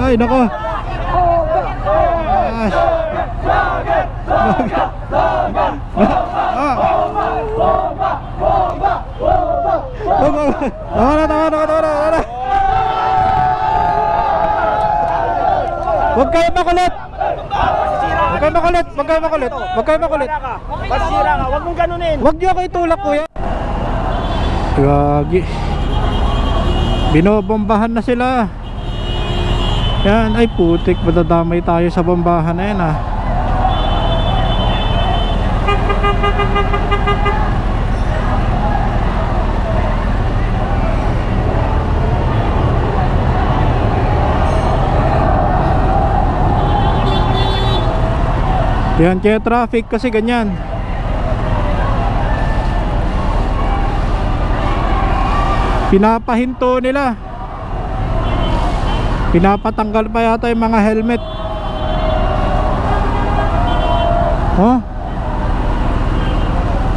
Ay, nako. Tama. Huwag kayo makulit. Masira ka, huwag mong ganunin. Huwag niyo ako itulak, kuya. Gagi. Binobombahan na sila. Yan, ay putik, madadamay tayo sa bombahan na yan ah. Yan, kaya traffic kasi ganyan. Pinapahinto nila. Pinapatanggal pa yata yung mga helmet. Oh.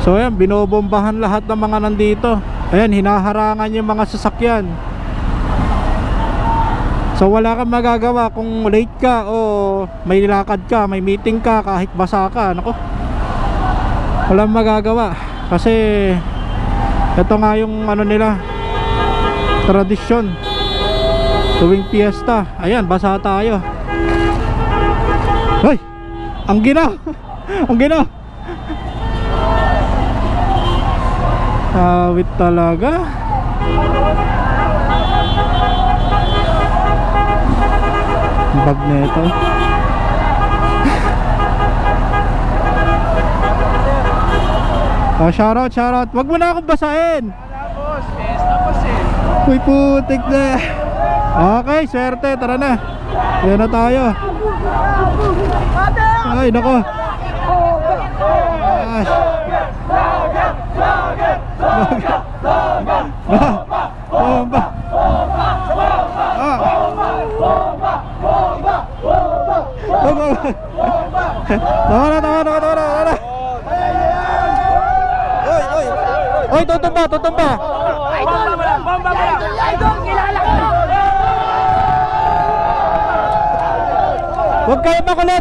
So yan, binobombahan lahat ng mga nandito. Ayan, hinaharangan yung mga sasakyan. So wala kang magagawa kung late ka o may lakad ka, may meeting ka, kahit basa ka. Nako, walang magagawa. Kasi ito nga yung ano nila, tradisyon tuwing piyesta. Ayan, basa tayo. Hoy, ang ginaw. Ang ginaw. Awit talaga. Bag nito. Shoutout. Wag mo na akong basahin. Uy, putik na. Okay, swerte, tara na. Yan na tayo. Ay, nako. Bomba. Tama. Oy, tutumba. Bomba. Idol, kilala ko. Huwag kayo makulit.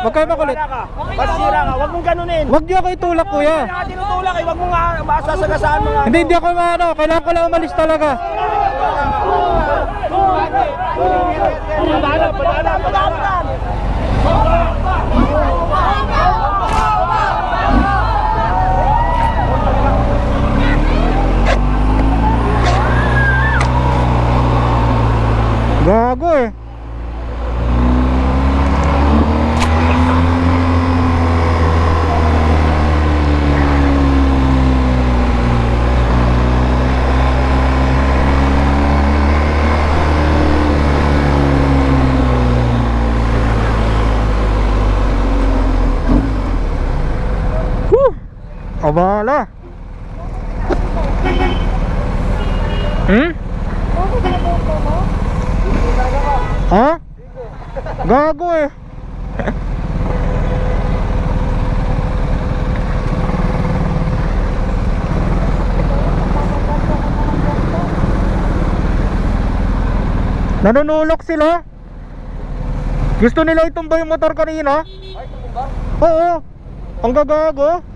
Huwag kayo makulit. Masira ka, huwag mong ganunin. Huwag niyo ako itulak, kuya. Hindi ka tinutulak eh, huwag mong masasagasaan mga. Hindi ako maano, kailangan ko lang umalis talaga. Padaan. Gago eh. Abala. Ha? Gago eh. Nanunulok sila. Gusto nila itumba yung motor kanina. Oo. Ang gagago.